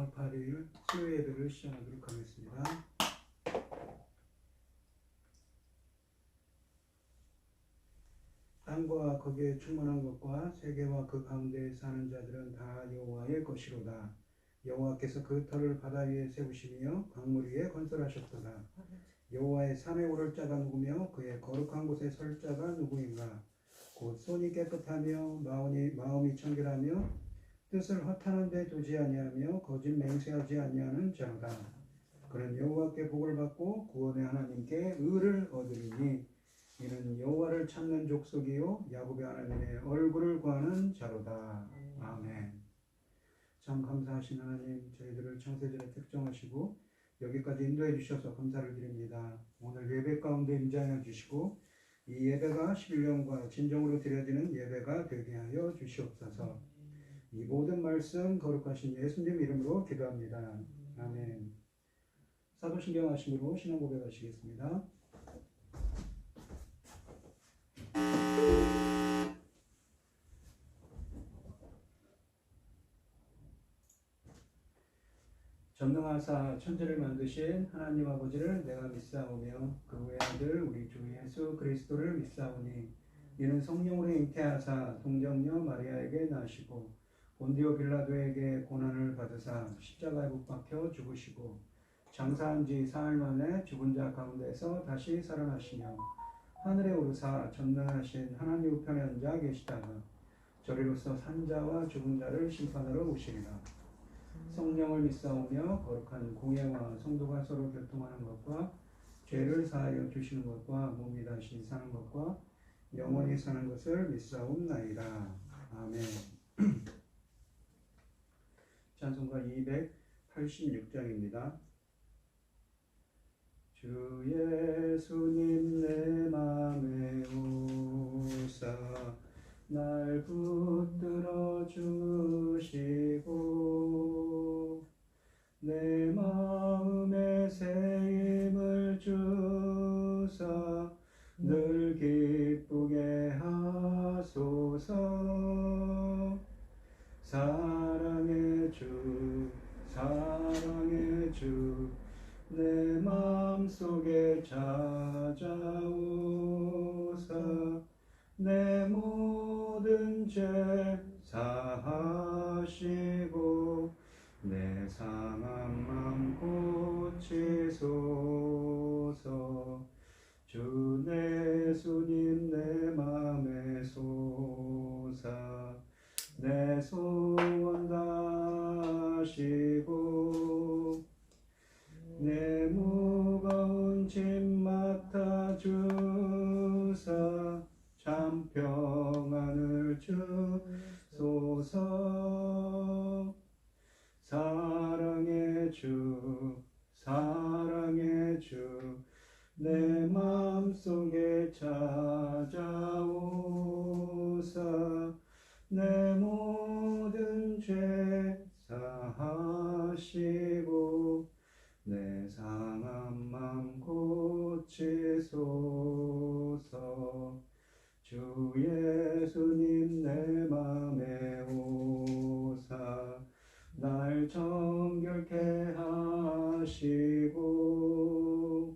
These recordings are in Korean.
4월 8일 수요 예배를 시작하도록 하겠습니다. 땅과 거기에 충만한 것과 세계와 그 가운데 사는 자들은 다 여호와의 것이로다. 여호와께서 그 터를 바다 위에 세우시며 강물 위에 건설하셨도다. 여호와의 산에 오를 자가 누구며 그의 거룩한 곳에 설 자가 누구인가? 곧 손이 깨끗하며 마음이 청결하며 뜻을 허탄한 데 두지 아니하며 거짓 맹세하지 아니하는 자로다. 그는 여호와께 복을 받고 구원의 하나님께 의를 얻으리니 이는 여호와를 찾는 족속이요 야곱의 하나님의 얼굴을 구하는 자로다. 아멘. 참 감사하신 하나님, 저희들을 창세전에 특정하시고 여기까지 인도해 주셔서 감사를 드립니다. 오늘 예배 가운데 임재하여 주시고 이 예배가 신령과 진정으로 드려지는 예배가 되게 하여 주시옵소서. 이 모든 말씀 거룩하신 예수님 이름으로 기도합니다. 아멘. 사도신경 하심으로 신앙 고백하시겠습니다. 전능하사 천지를 만드신 하나님 아버지를 내가 믿사오며 그 외아들 우리 주 예수 그리스도를 믿사오니 이는 성령으로 잉태하사 동정녀 마리아에게 나시고 본디오 빌라도에게 고난을 받으사 십자가에 못 박혀 죽으시고 장사한 지 사흘 만에 죽은 자 가운데서 다시 살아나시며 하늘에 오르사 전능하신 하나님 우편에 앉아 계시다가 저리로서 산 자와 죽은 자를 심판하러 오시리라. 성령을 믿사오며 거룩한 공예와 성도가 서로 교통하는 것과 죄를 사하여 주시는 것과 몸이 다시 사는 것과 영원히 사는 것을 믿사옵나이다. 아멘. 찬송가 286장입니다. 주 예수님 내 맘에 오사 날 붙들어 주시고 내 마음에 새 힘을 주사 늘 기쁘게 하소서. 사랑의 주 사랑의 주 내 마음속에 찾아오사 내 모든 죄 사하시고 내 상한 맘 고치소서. 주 예수님 내 맘에 솟아 내 소원 다하시고 내 무거운 짐 맡아 주사 참 평안을 주소서. 사랑의 주 사랑의 주 내 마음속에 찾아오사 내 모든 죄 사하시고 내 상한 맘 고치소서. 주 예수님 내 맘에 오사 날 정결케 하시고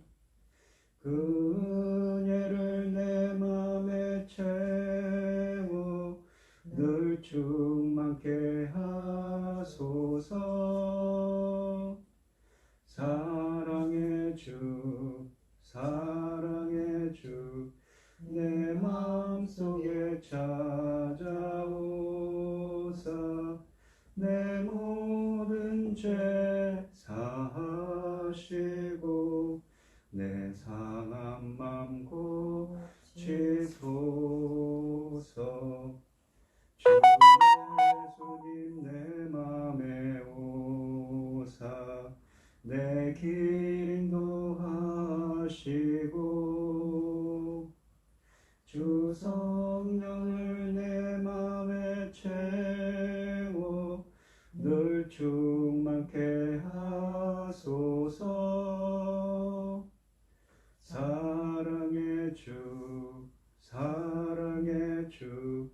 그 은혜를 내 맘에 채워 늘 충만케 하소서. 사랑의 주 사랑의 주 내 마음속에 찾아오사 내 모든 죄 사하시고 내 상한 맘 고치소서. 주 예수님 내 맘에 오사 내 길 인도하시고 주 성령을 내 맘에 채워 늘 충만케 하소서. 사랑의 주 사랑의 주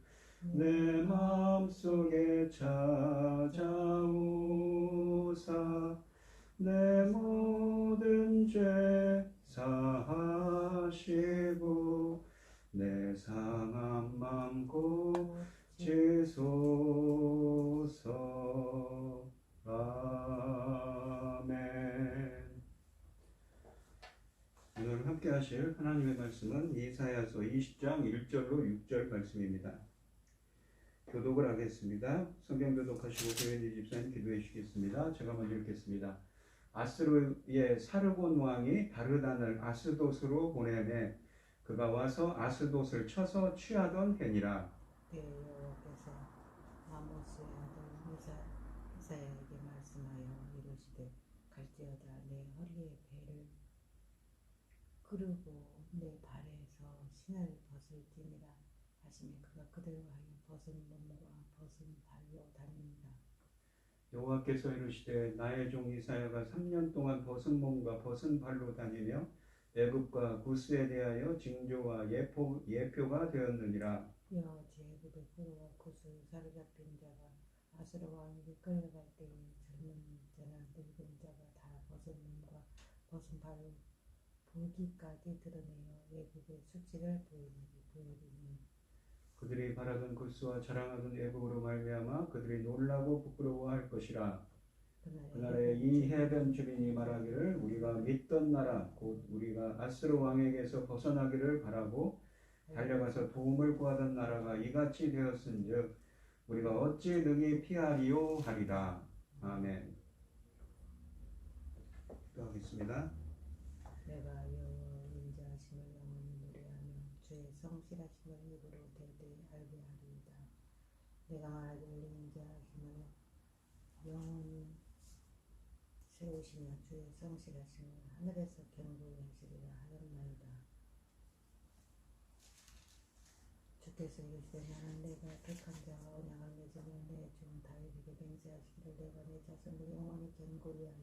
내 마음속에 찾아오사 내 모든 죄 사하시고 내 상한 맘 고치소서. 아멘. 오늘 함께 하실 하나님의 말씀은 이사야서 20장 1절로 6절 말씀입니다. 교독을 하겠습니다. 성경 교독하시고 교회의 집사님 기도해 주시겠습니다. 제가 먼저 읽겠습니다. 아스루의 사르곤 왕이 다르단을 아스돗으로 보내매 그가 와서 아스돗을 쳐서 취하던 해니라. 여호와께서 아모스의 아들 이사야에게 말씀하여 이르시되 갈지어다 내 허리에 배를 그르고 내 발에서 신을 벗을지니라 하시매 그가 그대로 하여 벗은 몸과 벗은 발로 다닙니다. 여호와께서 이르시되 나의 종 이사야가 3년 동안 벗은 몸과 벗은 발로 다니며 애굽과 구스에 대하여 징조와 예표가 되었느니라. 여호와지 애굽의 포로와 구스 사로잡힌 자가 아수르 왕에게 끌려갈 때에 젊은 자나 늙은 자가 다 벗은 몸과 벗은 발로 볼기까지 드러내어 애굽의 수치를 보이리니 그들이 바라던 구스와 자랑하던 애굽으로 말미암아 그들이 놀라고 부끄러워할 것이라. 그날에 이 해변 주민이 말하기를 우리가 믿던 나라 곧 우리가 아스루 왕에게서 벗어나기를 바라고 달려가서 도움을 구하던 나라가 이같이 되었은즉 우리가 어찌 능히 피하리요 하리라. 아멘. 기도하겠습니다. 내가 여호와의 인자하심을 영원히 노래하며 주의 성실하심을 입으로 대대 알게 하리이다. 내가 말하기를 인자하심을 영원히 세우시며 주의 성실하심을 하늘에서 견고히 하시리라 하였나이다. 주께서 이르시되 나는 내가 택한 자와 언약을 맺으며 내 종 다윗에게 맹세하시기를 내가 내 자손을 영원히 견고히 하며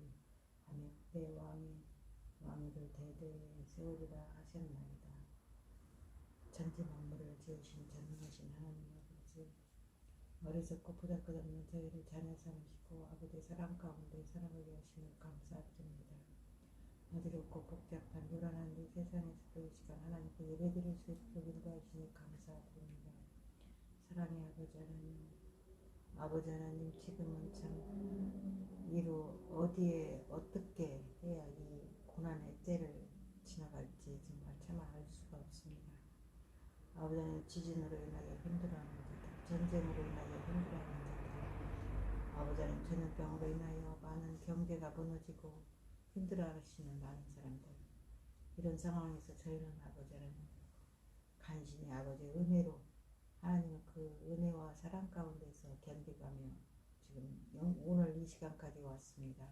내 왕위를 대대에 세우리라 하셨나이다. 천지 만물을 지으신 전능하신 하나님 아버지, 어리석고 보잘것없는 저희를 자녀 삼으시고 아버지의 사랑 가운데 사랑하게 하심을 감사드립니다. 어지럽고 복잡한 요란한 이 세상에서도 이 시간 하나님께 예배드릴 수 있도록 인도하시니 감사드립니다. 사랑의 아버지 하나님, 지금은 참 이로 어디에 어떻게 해야 이 고난의 때를 지나갈지 정말 차마 알 수가 없습니다. 아버지 하나님, 지진으로 인하여 힘들어하는 자들, 전쟁으로 인하여 힘들어하는 자들, 아버지 하나님, 전염병으로 인하여 많은 경제가 무너지고 힘들어하시는 많은 사람들, 이런 상황에서 저희는 아버지 하나님 간신히 아버지의 은혜로 하나님의 그 은혜와 사랑 가운데서 견디가며 지금 오늘 이 시간까지 왔습니다.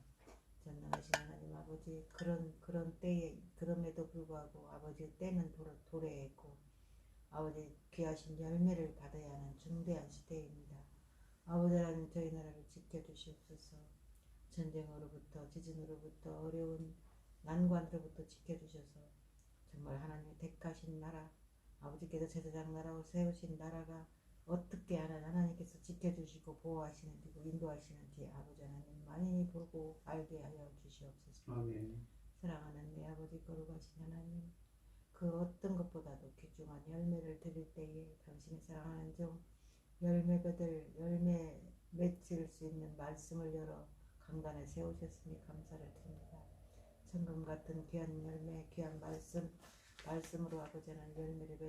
전능하신 하나님 아버지, 그런 때에 그럼에도 불구하고 아버지의 때는 도래했고 아버지 귀하신 열매를 받아야 하는 중대한 시대입니다. 아버지 하나님, 저희 나라를 지켜주시옵소서. 전쟁으로부터 지진으로부터 어려운 난관으로부터 지켜주셔서 정말 하나님의 택하신 나라, 아버지께서 제사장 나라로 세우신 나라가 어떻게 하나님께서 지켜주시고 보호하시는지 인도하시는지 아버지 하나님 많이 보고 알게 하여 주시옵소서. 아멘. 사랑하는 내 아버지 거룩하신 하나님, 그 어떤 것보다도 귀중한 열매를 드릴 때에 당신이 사랑하는 종 열매 맺을 수 있는 말씀을 열어 강단에 세우셨으니 감사를 드립니다. 천금 같은 귀한 열매, 귀한 말씀으로 아버지 하나님 열매를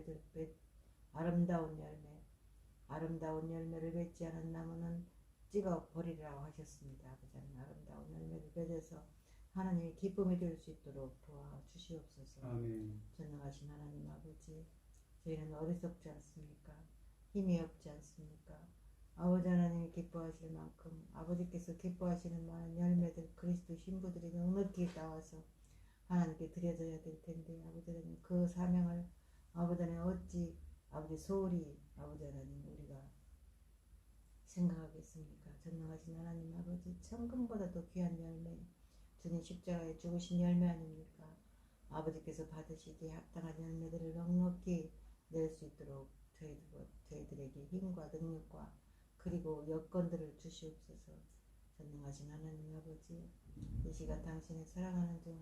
아름다운 열매를 맺지 않은 나무는 찍어 버리라고 하셨습니다. 아버지 하나님, 아름다운 열매를 맺어서 하나님의 기쁨이 될 수 있도록 도와주시옵소서. 아멘. 전능하신 하나님 아버지, 저희는 어리석지 않습니까? 힘이 없지 않습니까? 아버지 하나님이 기뻐하실 만큼 아버지께서 기뻐하시는 많은 열매들, 그리스도 신부들이 넉넉히 나와서 하나님께 드려져야 될 텐데 아버지 하나님, 그 사명을 아버지 하나님 어찌 아버지 소홀히 아버지 하나님 우리가 생각하겠습니까? 전능하신 하나님 아버지, 천금보다도 귀한 열매, 주님 십자가에 죽으신 열매 아닙니까? 아버지께서 받으시기에 합당한 열매들을 넉넉히 낼 수 있도록 저희들에게 힘과 능력과 그리고 여건들을 주시옵소서. 전능하신 하나님 아버지, 이 시간 당신의 사랑하는 종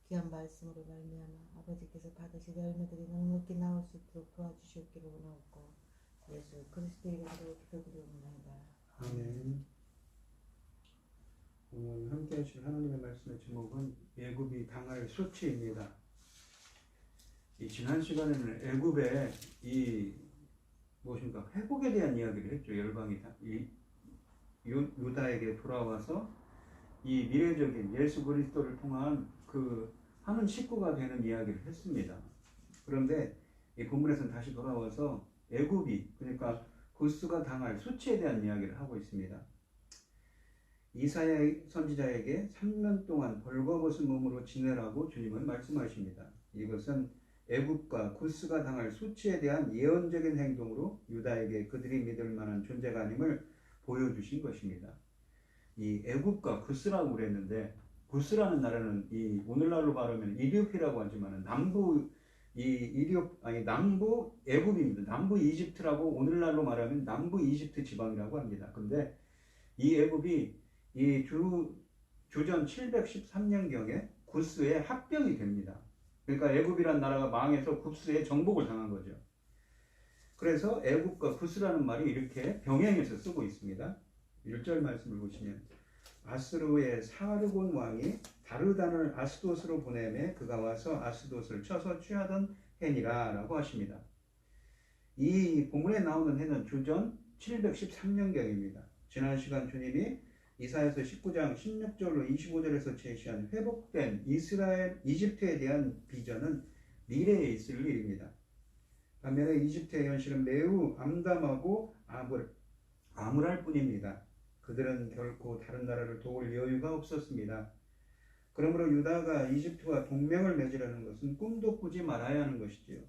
귀한 말씀으로 말미암아 아버지께서 받으실 열매들이 넉넉히 나올 수 있도록 도와주시옵기를 원하옵고 예수 그리스도 이름으로 기도드리옵나이다. 아멘. 오늘 함께 하실 하나님의 말씀의 제목은 애굽이 당할 수치입니다. 이 지난 시간에는 애굽의 이 무엇인가 회복에 대한 이야기를 했죠. 열방이 유다에게 돌아와서 이 미래적인 예수 그리스도를 통한 그 하는 식구가 되는 이야기를 했습니다. 그런데 이 본문에서는 다시 돌아와서 애굽이 그러니까 구스가 당할 수치에 대한 이야기를 하고 있습니다. 이사야 선지자에게 3년 동안 벌거벗은 몸으로 지내라고 주님은 말씀하십니다. 이것은 애굽과 구스가 당할 수치에 대한 예언적인 행동으로 유다에게 그들이 믿을 만한 존재가 아님을 보여주신 것입니다. 이 애굽과 구스라고 그랬는데 구스라는 나라는 이 오늘날로 말하면 이디오피라고 하지만 남부 애굽입니다. 남부 이집트라고 오늘날로 말하면 남부 이집트 지방이라고 합니다. 근데 이 애굽이 이 주전 713년경에 구스의 합병이 됩니다. 그러니까 애굽이란 나라가 망해서 구스에 정복을 당한 거죠. 그래서 애굽과 구스라는 말이 이렇게 병행해서 쓰고 있습니다. 1절 말씀을 보시면 아스루의 사르곤 왕이 다르단을 아스돗으로 보내매 그가 와서 아스돗을 쳐서 취하던 해니라 라고 하십니다. 이 본문에 나오는 해는 주전 713년경입니다. 지난 시간 주님이 이사야서 19장 16절로 25절에서 제시한 회복된 이집트에 대한 비전은 미래에 있을 일입니다. 반면에 이집트의 현실은 매우 암담하고 암울할 뿐입니다. 그들은 결코 다른 나라를 도울 여유가 없었습니다. 그러므로 유다가 이집트와 동맹을 맺으려는 것은 꿈도 꾸지 말아야 하는 것이지요.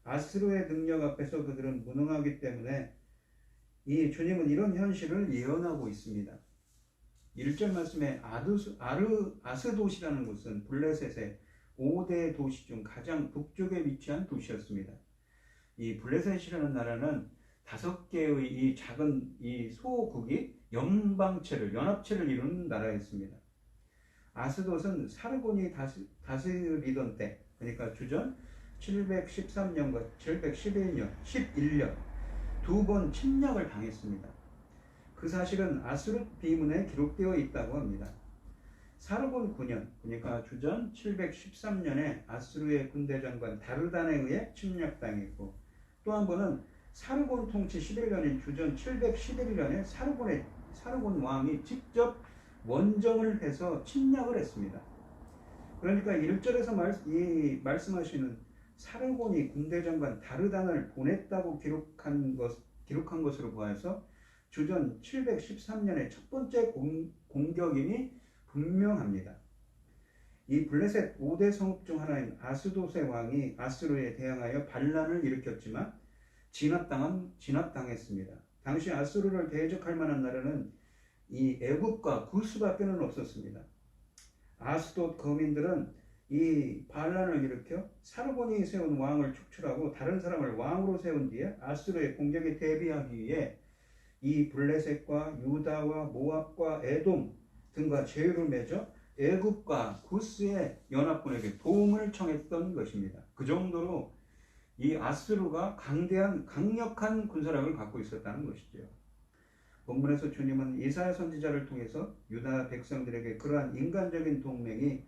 아스루의 능력 앞에서 그들은 무능하기 때문에 이 주님은 이런 현실을 예언하고 있습니다. 1절 말씀에 아스돗이라는 곳은 블레셋의 5대 도시 중 가장 북쪽에 위치한 도시였습니다. 이 블레셋이라는 나라는 5개의 이 작은 이 소국이 연합체를 이루는 나라였습니다. 아스돗은 사르곤이 다스리던 때, 그러니까 주전 713년과 711년 두 번 침략을 당했습니다. 그 사실은 아스룻 비문에 기록되어 있다고 합니다. 사르곤 9년, 그러니까 주전 713년에 아스루의 군대 장관 다르단에 의해 침략당했고 또 한 번은 사르곤 통치 11년인 주전 711년에 사르곤 왕이 직접 원정을 해서 침략을 했습니다. 그러니까 1절에서 말씀하시는 사르곤이 군대 장관 다르단을 보냈다고 기록한 것으로 보아서 주전 713년의 첫 번째 공격임이 분명합니다. 이 블레셋 5대 성읍 중 하나인 아스돗의 왕이 아스루에 대항하여 반란을 일으켰지만 진압당했습니다. 당시 아스루를 대적할 만한 나라는 이 애굽과 구스밖에는 없었습니다. 아스돗 거민들은 이 반란을 일으켜 사르곤이 세운 왕을 축출하고 다른 사람을 왕으로 세운 뒤에 아스루의 공격에 대비하기 위해 이 블레셋과 유다와 모압과 에돔 등과 제휴를 맺어 애굽과 구스의 연합군에게 도움을 청했던 것입니다. 그 정도로 이 아스루가 강력한 군사력을 갖고 있었다는 것이죠. 본문에서 주님은 이사야 선지자를 통해서 유다 백성들에게 그러한 인간적인 동맹이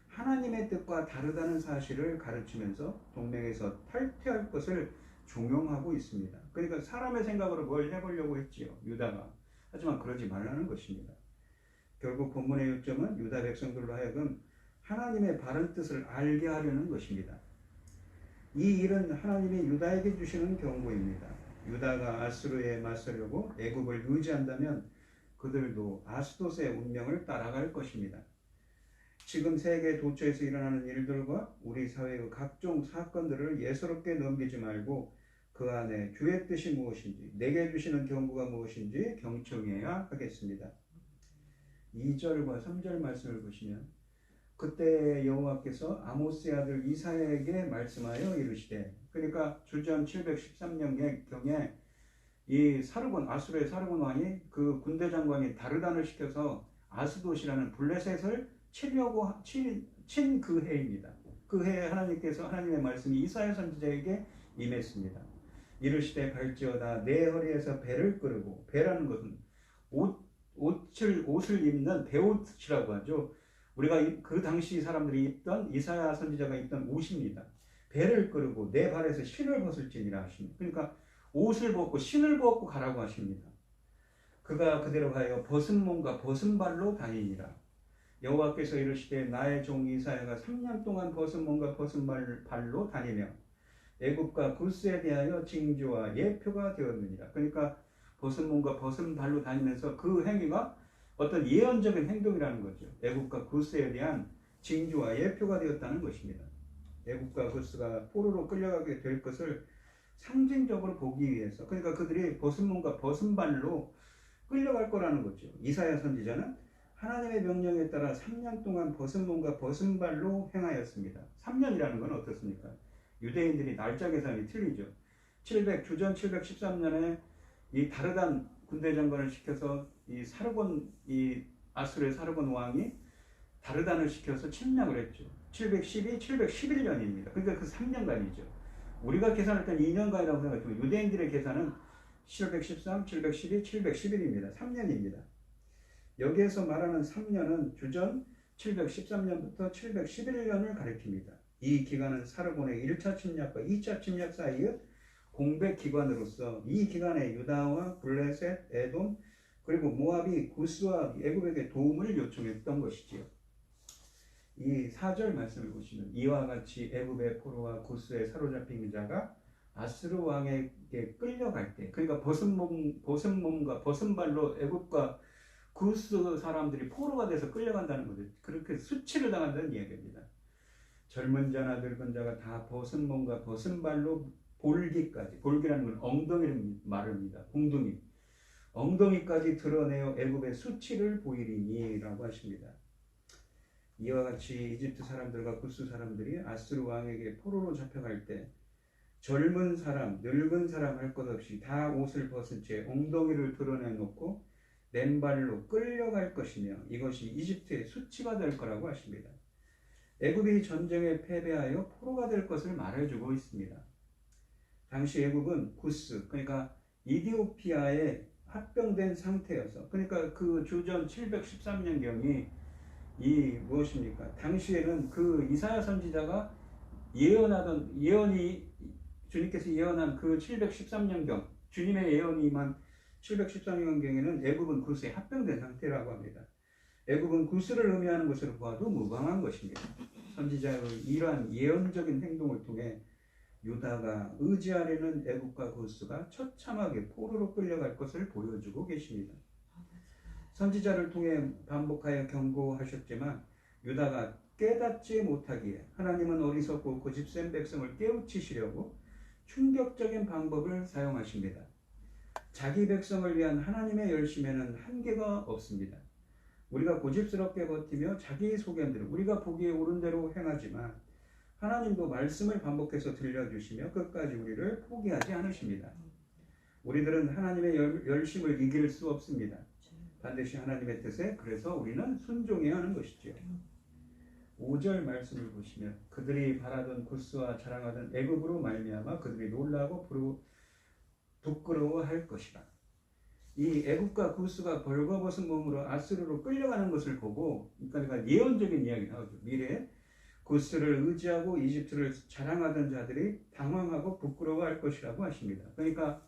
하나님의 뜻과 다르다는 사실을 가르치면서 동맹에서 탈퇴할 것을 종용하고 있습니다. 그러니까 사람의 생각으로 뭘 해보려고 했지요, 유다가. 하지만 그러지 말라는 것입니다. 결국 본문의 요점은 유다 백성들로 하여금 하나님의 바른 뜻을 알게 하려는 것입니다. 이 일은 하나님이 유다에게 주시는 경고입니다. 유다가 아스루에 맞서려고 애굽을 의지한다면 그들도 아스돗의 운명을 따라갈 것입니다. 지금 세계 도처에서 일어나는 일들과 우리 사회의 각종 사건들을 예사롭게 넘기지 말고 그 안에 주의 뜻이 무엇인지, 내게 주시는 경고가 무엇인지 경청해야 하겠습니다. 2절과 3절 말씀을 보시면 그때 여호와께서 아모스의 아들 이사야에게 말씀하여 이르시되, 그러니까 주전 713년경에 이 사르곤, 아수르의 사르곤 왕이 그 군대 장관이 다르단을 시켜서 아스돗이라는 블레셋을 친 그 해입니다. 그 해에 하나님께서 하나님의 말씀이 이사야 선지자에게 임했습니다. 이르시되 갈지어다 내 허리에서 배를 끌고, 배라는 것은 옷을 입는 베옷이라고 하죠. 우리가 그 당시 사람들이 입던, 이사야 선지자가 입던 옷입니다. 배를 끌고 내 발에서 신을 벗을지니라 하십니다. 그러니까 옷을 벗고 신을 벗고 가라고 하십니다. 그가 그대로 하여 벗은 몸과 벗은 발로 다니니라. 여호와께서 이르시되 나의 종 이사야가 3년 동안 벗은 몸과 벗은 발로 다니며 애굽과 구스에 대하여 징조와 예표가 되었느니라. 그러니까 벗은 몸과 벗은 발로 다니면서 그 행위가 어떤 예언적인 행동이라는 거죠. 애굽과 구스에 대한 징조와 예표가 되었다는 것입니다. 애굽과 구스가 포로로 끌려가게 될 것을 상징적으로 보기 위해서, 그러니까 그들이 벗은 몸과 벗은 발로 끌려갈 거라는 거죠. 이사야 선지자는 하나님의 명령에 따라 3년 동안 벗은 몸과 벗은 발로 행하였습니다. 3년이라는 건 어떻습니까? 유대인들이 날짜 계산이 틀리죠. 주전 713년에 이 다르단 군대 장관을 시켜서 이 아수르의 사르곤 왕이 다르단을 시켜서 침략을 했죠. 711년입니다. 그러니까 그 3년간이죠. 우리가 계산할 때는 2년간이라고 생각하지만 유대인들의 계산은 713, 712, 711입니다. 3년입니다. 여기에서 말하는 3년은 주전 713년부터 711년을 가리킵니다. 이 기간은 사르곤의 1차 침략과 2차 침략 사이의 공백 기간으로서 이 기간에 유다와 블레셋, 에돔, 그리고 모압이 구스와 애굽에게 도움을 요청했던 것이지요. 이 4절 말씀을 보시면 이와 같이 애굽의 포로와 구스에 사로잡힌 자가 아스르 왕에게 끌려갈 때, 그러니까 벗은 몸과 벗은 발로 애굽과 구스 사람들이 포로가 돼서 끌려간다는 거죠. 그렇게 수치를 당한다는 이야기입니다. 젊은 자나 늙은 자가 다 벗은 몸과 벗은 발로 볼기까지, 볼기라는 건 엉덩이를 말합니다. 공둥이, 엉덩이까지 드러내어 애굽의 수치를 보이리니라고 하십니다. 이와 같이 이집트 사람들과 구스 사람들이 아스르 왕에게 포로로 잡혀갈 때 젊은 사람, 늙은 사람 할 것 없이 다 옷을 벗은 채 엉덩이를 드러내놓고 맨발로 끌려갈 것이며 이것이 이집트의 수치가 될 거라고 하십니다. 애굽이 전쟁에 패배하여 포로가 될 것을 말해주고 있습니다. 당시 애굽은 구스, 그러니까 이디오피아에 합병된 상태여서, 그러니까 그 주전 713년경이 무엇입니까? 당시에는 그 이사야 선지자가 예언이 주님께서 예언한 그 713년경, 주님의 예언이 임한 713년경에는 애굽은 구스에 합병된 상태라고 합니다. 애굽은 구스를 의미하는 것으로 보아도 무방한 것입니다. 선지자의 이러한 예언적인 행동을 통해 유다가 의지하려는 애굽과 구스가 처참하게 포로로 끌려갈 것을 보여주고 계십니다. 선지자를 통해 반복하여 경고하셨지만 유다가 깨닫지 못하기에 하나님은 어리석고 고집센 백성을 깨우치시려고 충격적인 방법을 사용하십니다. 자기 백성을 위한 하나님의 열심에는 한계가 없습니다. 우리가 고집스럽게 버티며 자기 소견대로 우리가 보기에 옳은 대로 행하지만 하나님도 말씀을 반복해서 들려주시며 끝까지 우리를 포기하지 않으십니다. 우리들은 하나님의 열심을 이길 수 없습니다. 반드시 하나님의 뜻에 그래서 우리는 순종해야 하는 것이죠. 5절 말씀을 보시면 그들이 바라던 구스와 자랑하던 애굽으로 말미암아 그들이 놀라고 부끄러워할 것이라. 이 애굽과 구스가 벌거벗은 몸으로 아스르로 끌려가는 것을 보고, 그러니까 예언적인 이야기가 나오죠. 미래에 구스를 의지하고 이집트를 자랑하던 자들이 당황하고 부끄러워할 것이라고 하십니다. 그러니까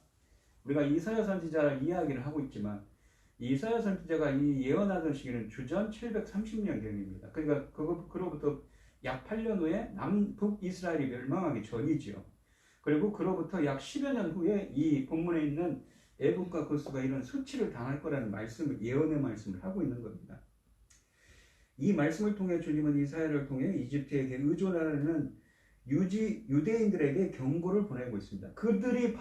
우리가 이사야 선지자를 이야기를 하고 있지만 이사야 선지자가 이 예언하던 시기는 주전 730년경입니다. 그러니까 그로부터 약 8년 후에 남북 이스라엘이 멸망하기 전이지요. 그리고 그로부터 약 10여 년 후에 이 본문에 있는 애굽과 구스가 이런 수치를 당할 거라는 말씀을, 예언의 말씀을 하고 있는 겁니다. 이 말씀을 통해 주님은 이사야를 통해 이집트에게 의존하려는 유대인들에게 경고를 보내고 있습니다. 그들이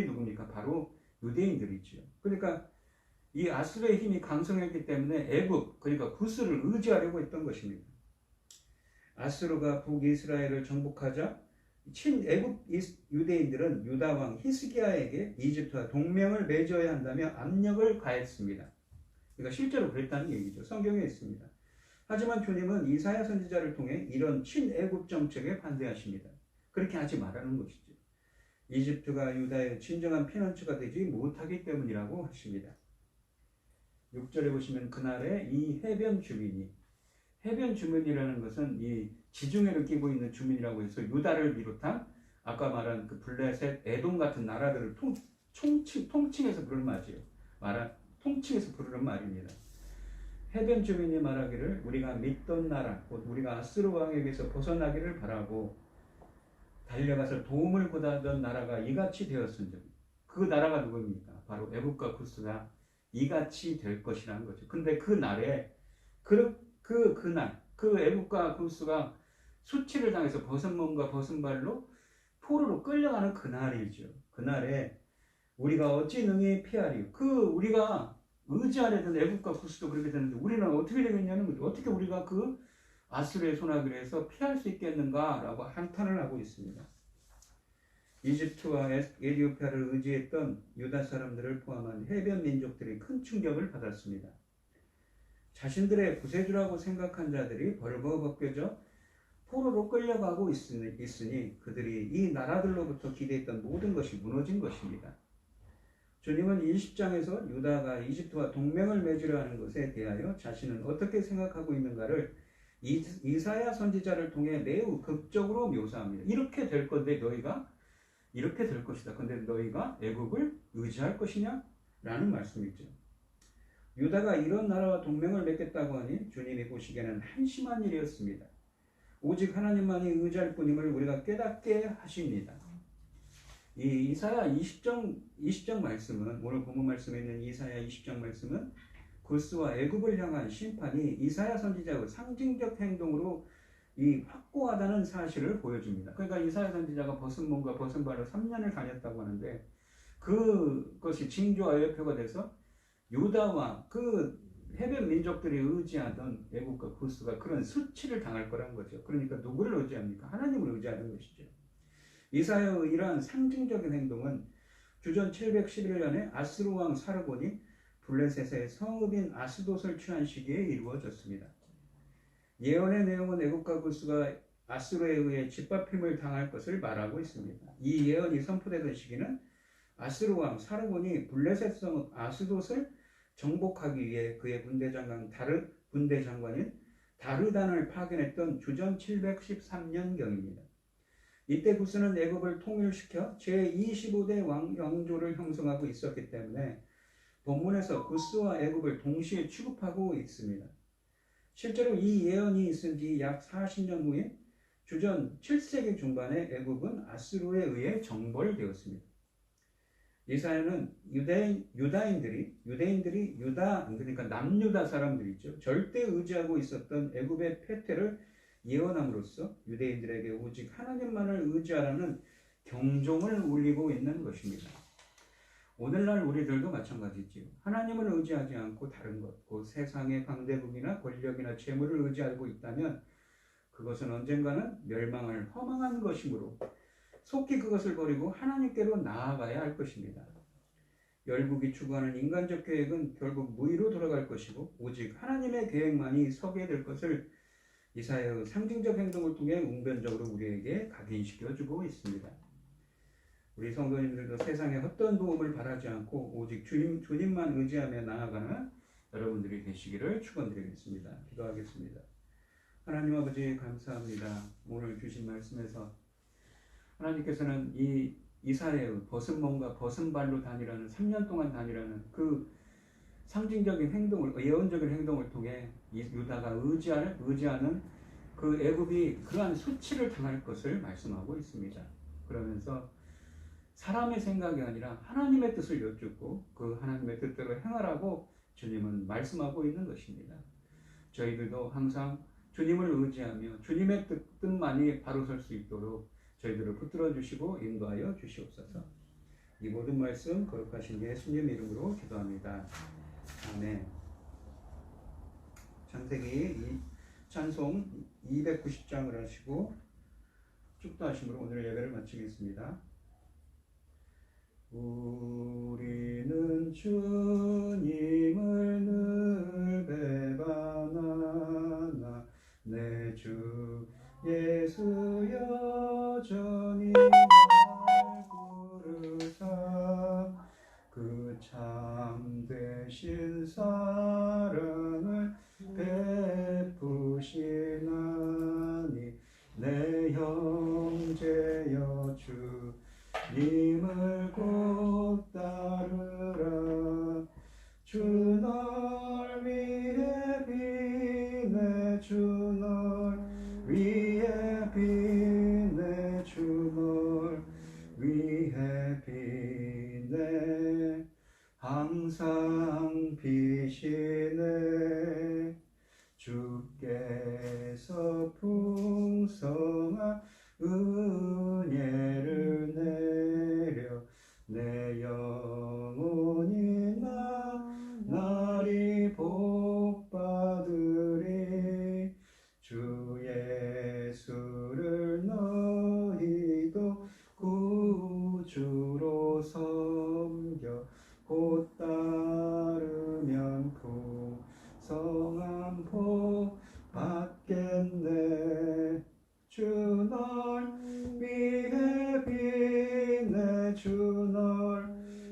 누굽니까? 바로 유대인들이지요. 그러니까 이 아수르의 힘이 강성했기 때문에 애굽, 그러니까 구스를 의지하려고 했던 것입니다. 아수르가 북이스라엘을 정복하자 친애굽 유대인들은 유다 왕 히스기야에게 이집트와 동맹을 맺어야 한다며 압력을 가했습니다. 그러니까 실제로 그랬다는 얘기죠. 성경에 있습니다. 하지만 주님은 이사야 선지자를 통해 이런 친애굽 정책에 반대하십니다. 그렇게 하지 말라는 것이죠. 이집트가 유다의 진정한 피난처가 되지 못하기 때문이라고 하십니다. 6절에 보시면 그날에 이 해변 주민이라는 것은 이 지중해를 끼고 있는 주민이라고 해서 유다를 비롯한 아까 말한 그 블레셋, 에돔 같은 나라들을 통칭해서 부르는 말이에요. 통칭해서 부르는 말입니다. 해변 주민이 말하기를 우리가 믿던 나라, 곧 우리가 아스루 왕에게서 벗어나기를 바라고 달려가서 도움을 구하던 나라가 이같이 되었은즉 그 나라가 누구입니까? 바로 애굽과 구스가 이같이 될 것이라는 거죠. 근데 그 날에 그날 그 애국과 구스가 수치를 당해서 벗은 몸과 벗은 발로 포로로 끌려가는 그날이죠. 그날에 우리가 어찌 능히 피하리요. 우리가 의지하려던 애국과 구스도 그렇게 되는데 우리는 어떻게 되겠냐는 거죠. 어떻게 우리가 그 아수르의 손아귀를 해서 피할 수 있겠는가라고 한탄을 하고 있습니다. 이집트와 에티오피아를 의지했던 유다 사람들을 포함한 해변 민족들이 큰 충격을 받았습니다. 자신들의 구세주라고 생각한 자들이 벌거벗겨져 포로로 끌려가고 있으니 그들이 이 나라들로부터 기대했던 모든 것이 무너진 것입니다. 주님은 20장에서 유다가 이집트와 동맹을 맺으려 하는 것에 대하여 자신은 어떻게 생각하고 있는가를 이사야 선지자를 통해 매우 극적으로 묘사합니다. 이렇게 될 건데 너희가 이렇게 될 것이다. 근데 너희가 애굽을 의지할 것이냐? 라는 말씀이죠. 유다가 이런 나라와 동맹을 맺겠다고 하니 주님이 보시기에는 한심한 일이었습니다. 오직 하나님만이 의지할 뿐임을 우리가 깨닫게 하십니다. 이 이사야 20장 말씀은 오늘 본문 말씀에 있는 이사야 20장 말씀은 구스와 애굽을 향한 심판이 이사야 선지자의 상징적 행동으로 이 확고하다는 사실을 보여줍니다. 그러니까 이사야 선지자가 벗은 몸과 벗은 발로 3년을 다녔다고 하는데 그것이 징조와 예표가 돼서 유다와 그 해변 민족들이 의지하던 애국과 구스가 그런 수치를 당할 거란 거죠. 그러니까 누구를 의지합니까? 하나님을 의지하는 것이죠. 이사야의 이러한 상징적인 행동은 주전 711년에 아스루 왕 사르곤이 블레셋의 성읍인 아스돗을 취한 시기에 이루어졌습니다. 예언의 내용은 애국과 구스가 아스루에 의해 짓밟힘을 당할 것을 말하고 있습니다. 이 예언이 선포되던 시기는 아스루 왕 사르곤이 블레셋 성읍 아스돗을 정복하기 위해 그의 군대 장관인 다르단을 파견했던 주전 713년경입니다. 이때 구스는 애굽을 통일시켜 제25대 왕조를 형성하고 있었기 때문에 본문에서 구스와 애굽을 동시에 취급하고 있습니다. 실제로 이 예언이 있은 지 약 40년 후인 주전 7세기 중반에 애굽은 아스루에 의해 정벌되었습니다. 이사야는 유대인들이 그러니까 남유다 사람들이죠. 절대 의지하고 있었던 애굽의 패퇴를 예언함으로써 유대인들에게 오직 하나님만을 의지하라는 경종을 울리고 있는 것입니다. 오늘날 우리들도 마찬가지지요. 하나님을 의지하지 않고 다른 것, 곧 세상의 강대국이나 권력이나 재물을 의지하고 있다면 그것은 언젠가는 멸망할 허망한 것이므로 속히 그것을 버리고 하나님께로 나아가야 할 것입니다. 열국이 추구하는 인간적 계획은 결국 무의로 돌아갈 것이고 오직 하나님의 계획만이 서게 될 것을 이사야의 상징적 행동을 통해 웅변적으로 우리에게 각인시켜주고 있습니다. 우리 성도님들도 세상에 어떤 도움을 바라지 않고 오직 주님만 의지하며 나아가는 여러분들이 되시기를 축원드리겠습니다. 기도하겠습니다. 하나님 아버지 감사합니다. 오늘 주신 말씀에서 하나님께서는 이 이사야의 벗은 몸과 벗은 발로 다니라는 3년 동안 다니라는 그 상징적인 행동을 예언적인 행동을 통해 유다가 의지하는 그 애굽이 그러한 수치를 당할 것을 말씀하고 있습니다. 그러면서 사람의 생각이 아니라 하나님의 뜻을 여쭙고 그 하나님의 뜻대로 행하라고 주님은 말씀하고 있는 것입니다. 저희들도 항상 주님을 의지하며 주님의 뜻만이 바로 설 수 있도록 저희들을 붙들어 주시고 인도하여 주시옵소서. 이 모든 말씀 거룩하신 예수님 이름으로 기도합니다. 아멘. 창세기 찬송 290장을 하시고 쭉 축도하심으로 오늘 예배를 마치겠습니다. 우리는 주님을 늘 배반하나 내 주 예수 여전히 날 부르사 그 참되신 사랑을 베푸시나니 내 형제여 주님을 곧 따르라 주 널 위해 비네 주 널 위해 비네 주 널 위해 비네 항상 비시네 주께서 풍성한 은혜를 내려 내 영혼이 날이 복받으리 주 예수를 너희도 구주로 섬겨 곧 따르면 풍성한 복 받겠네 주 널 위해 비네 주 널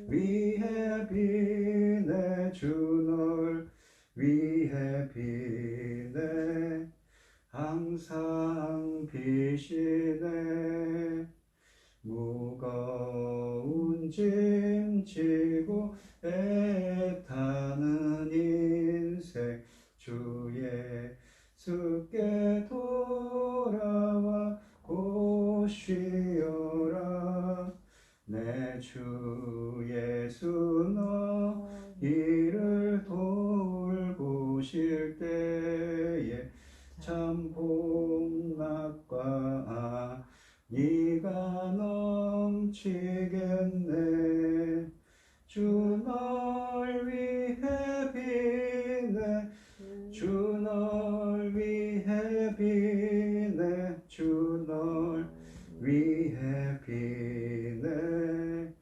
위해 비네 주 널 위해 비네 항상 비시네 무거운 짐 지고 애타는 인생 주 예수께 돌아와 곧 쉬어라 내 주 예수 너희를 돌보실 때에 참 복락과 네가 넘치겠네 주 널 위해 비네 주 널 위해 비네 주 널 위해 비네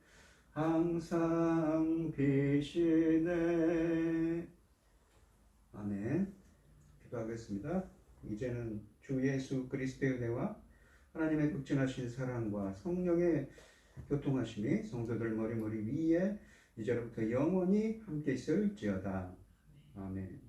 항상 비시네 아멘. 기도하겠습니다. 이제는 주 예수 그리스도의 은혜와 하나님의 극진하신 사랑과 성령의 교통하심이 성도들 머리 위에 이제로부터 영원히 함께 있을지어다. 아멘.